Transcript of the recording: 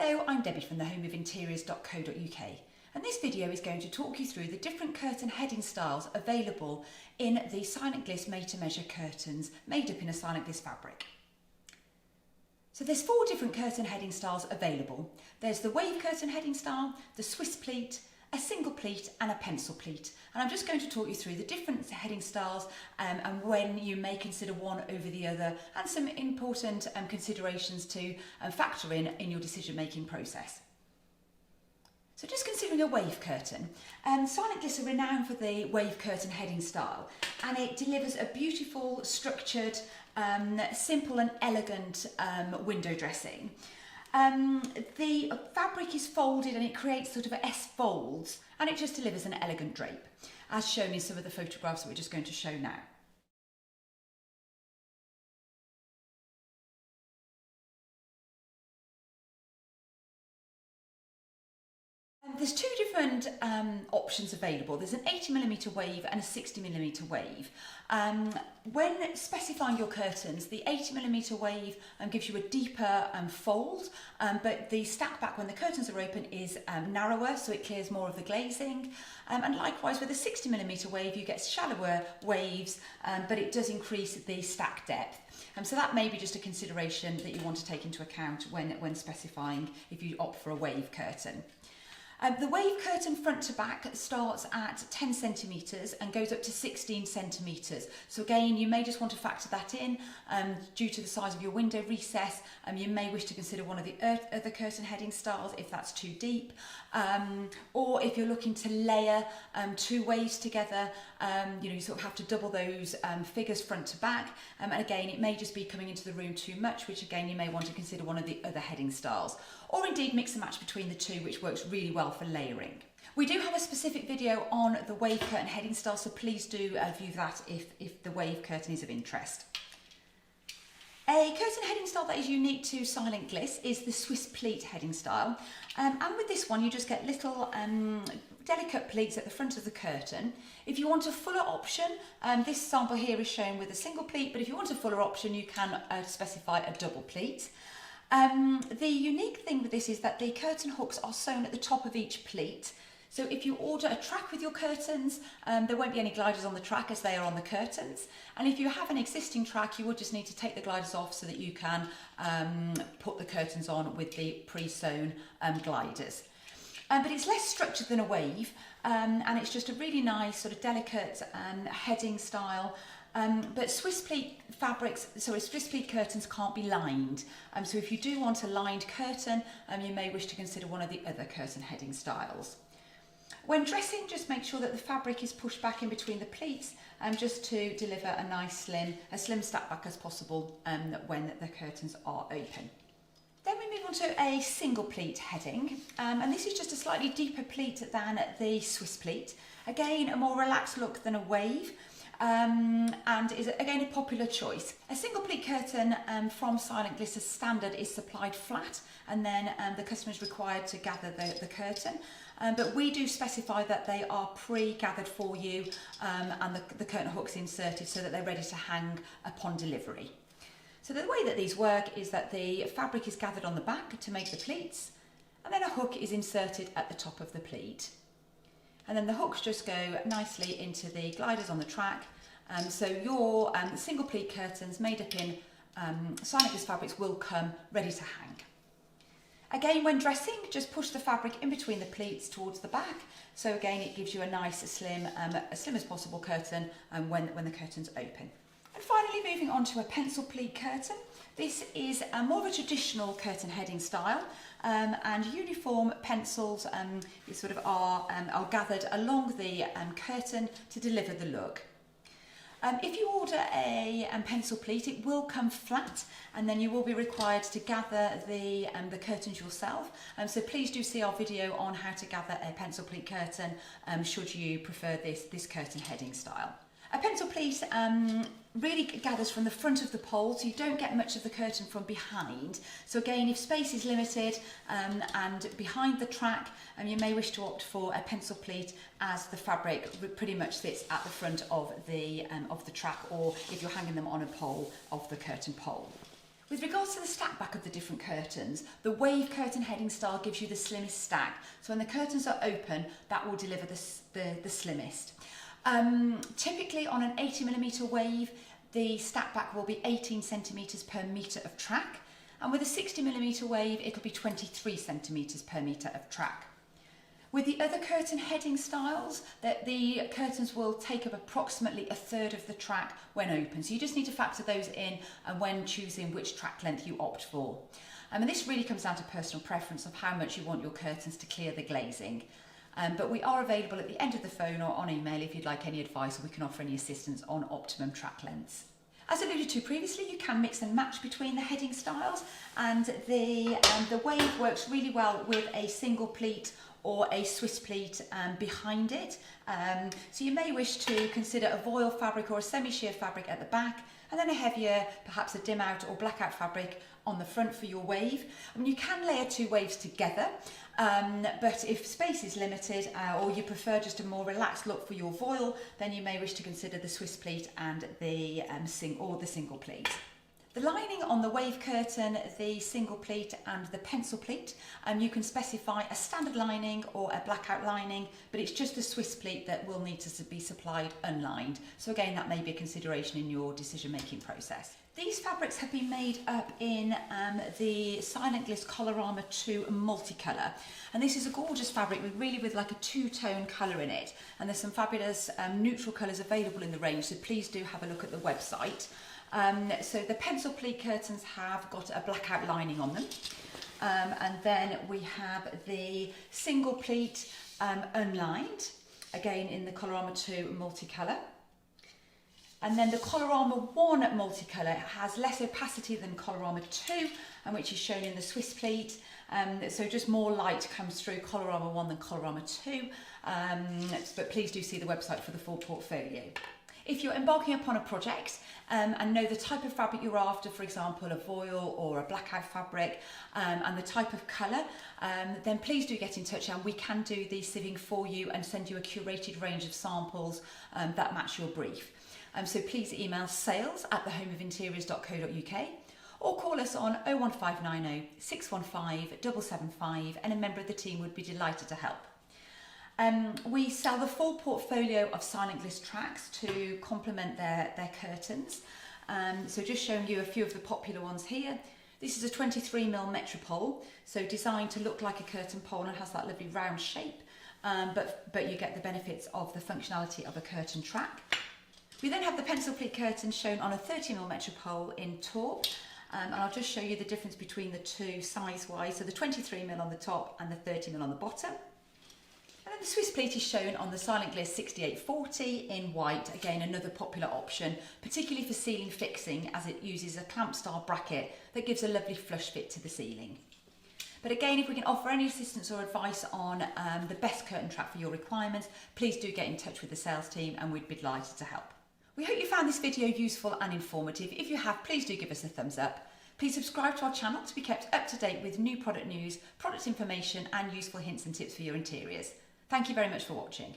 Hello, I'm Debbie from thehomeofinteriors.co.uk, and this video is going to talk you through the different curtain heading styles available in the Silent Gliss made-to-measure curtains made up in a Silent Gliss fabric. So there's 4 different curtain heading styles available. There's the wave curtain heading style, the Swiss pleat, a single pleat and a pencil pleat. And I'm just going to talk you through the different heading styles and when you may consider one over the other, and some important considerations to factor in your decision making process. So just considering a wave curtain, Silent Gliss are renowned for the wave curtain heading style, and it delivers a beautiful, structured, simple and elegant window dressing. The fabric is folded and it creates sort of S folds, and it just delivers an elegant drape, as shown in some of the photographs that we're just going to show now. There's 2 different options available. There's an 80mm wave and a 60mm wave. When specifying your curtains, the 80mm wave gives you a deeper fold, but the stack back when the curtains are open is narrower, so it clears more of the glazing. And likewise with the 60mm wave, you get shallower waves, but it does increase the stack depth. So that may be just a consideration that you want to take into account when specifying if you opt for a wave curtain. The wave curtain front to back starts at 10 centimetres and goes up to 16 centimetres. So again, you may just want to factor that in due to the size of your window recess. You may wish to consider one of the other curtain heading styles if that's too deep. Or if you're looking to layer 2 waves together, you sort of have to double those figures front to back. And again, it may just be coming into the room too much, which again, you may want to consider one of the other heading styles. Or indeed mix and match between the 2, which works really well for layering. We do have a specific video on the wave curtain heading style, so please do view that if the wave curtain is of interest. A curtain heading style that is unique to Silent Gliss is the Swiss pleat heading style. And with this one, you just get little delicate pleats at the front of the curtain. If you want a fuller option, this sample here is shown with a single pleat, but if you want a fuller option, you can specify a double pleat. The unique thing with this is that the curtain hooks are sewn at the top of each pleat. So if you order a track with your curtains, there won't be any gliders on the track as they are on the curtains. And if you have an existing track, you will just need to take the gliders off so that you can put the curtains on with the pre-sewn gliders. But it's less structured than a wave, and it's just a really nice sort of delicate heading style. But Swiss pleat fabrics, Swiss pleat curtains can't be lined. So if you do want a lined curtain, you may wish to consider one of the other curtain heading styles. When dressing, just make sure that the fabric is pushed back in between the pleats, just to deliver a nice slim stack back as possible when the curtains are open. Then we move on to a single pleat heading, and this is just a slightly deeper pleat than the Swiss pleat. Again, a more relaxed look than a wave. And is again a popular choice. A single pleat curtain from Silent Gliss as standard is supplied flat, and then the customer is required to gather the curtain. But we do specify that they are pre-gathered for you, and the curtain hooks inserted so that they're ready to hang upon delivery. So the way that these work is that the fabric is gathered on the back to make the pleats, and then a hook is inserted at the top of the pleat. And then the hooks just go nicely into the gliders on the track. So your single pleat curtains made up in Silent Gliss fabrics will come ready to hang. Again, when dressing, just push the fabric in between the pleats towards the back. So again, it gives you a nice, slim, as slim as possible curtain when the curtain's open. And finally, moving on to a pencil pleat curtain. This is more of a traditional curtain heading style, and uniform pencils are gathered along the curtain to deliver the look. If you order a pencil pleat, it will come flat, and then you will be required to gather the curtains yourself. So please do see our video on how to gather a pencil pleat curtain should you prefer this curtain heading style. A pencil pleat really gathers from the front of the pole, so you don't get much of the curtain from behind. So again, if space is limited and behind the track, you may wish to opt for a pencil pleat, as the fabric pretty much sits at the front of the track, or if you're hanging them on a pole, of the curtain pole. With regards to the stack back of the different curtains, the wave curtain heading style gives you the slimmest stack. So when the curtains are open, that will deliver the slimmest. Typically on an 80mm wave, the stack back will be 18 centimetres per metre of track. And with a 60mm wave, it'll be 23 centimetres per metre of track. With the other curtain heading styles, the curtains will take up approximately a third of the track when open. So you just need to factor those in and when choosing which track length you opt for. And this really comes down to personal preference of how much you want your curtains to clear the glazing. But we are available at the end of the phone or on email if you'd like any advice, or we can offer any assistance on optimum track lengths. As alluded to previously, you can mix and match between the heading styles, and the wave works really well with a single pleat or a Swiss pleat behind it. So you may wish to consider a voile fabric or a semi-sheer fabric at the back, and then a heavier, perhaps a dim out or blackout fabric on the front for your wave. I mean, you can layer two waves together, but if space is limited or you prefer just a more relaxed look for your voile, then you may wish to consider the Swiss pleat and the single pleat. The lining on the wave curtain, the single pleat and the pencil pleat, you can specify a standard lining or a blackout lining, but it's just the Swiss pleat that will need to be supplied unlined. So again, that may be a consideration in your decision-making process. These fabrics have been made up in the Silent Gliss Colorama 2 multicolour, and this is a gorgeous fabric with like a two-tone colour in it, and there's some fabulous neutral colours available in the range, so please do have a look at the website. So the pencil pleat curtains have got a blackout lining on them, and then we have the single pleat unlined, again in the Colorama 2 multicolour. And then the Colorama 1 multicolour has less opacity than Colorama 2, and which is shown in the Swiss pleat. So just more light comes through Colorama 1 than Colorama 2, but please do see the website for the full portfolio. If you're embarking upon a project and know the type of fabric you're after, for example, a voile or a blackout fabric, and the type of colour, then please do get in touch, and we can do the sieving for you and send you a curated range of samples that match your brief. So please email sales@thehomeofinteriors.co.uk or call us on 01590 615 775, and a member of the team would be delighted to help. We sell the full portfolio of Silent Gliss tracks to complement their curtains. So just showing you a few of the popular ones here. This is a 23mm Metropole, so designed to look like a curtain pole and has that lovely round shape, but you get the benefits of the functionality of a curtain track. We then have the pencil pleat curtains shown on a 30mm Metropole in taupe, and I'll just show you the difference between the two size-wise. So the 23mm on the top and the 30mm on the bottom. And then the Swiss pleat is shown on the Silent Gliss 6840 in white, again another popular option, particularly for ceiling fixing, as it uses a clamp style bracket that gives a lovely flush fit to the ceiling. But again, if we can offer any assistance or advice on the best curtain track for your requirements, please do get in touch with the sales team and we'd be delighted to help. We hope you found this video useful and informative. If you have, please do give us a thumbs up. Please subscribe to our channel to be kept up to date with new product news, product information and useful hints and tips for your interiors. Thank you very much for watching.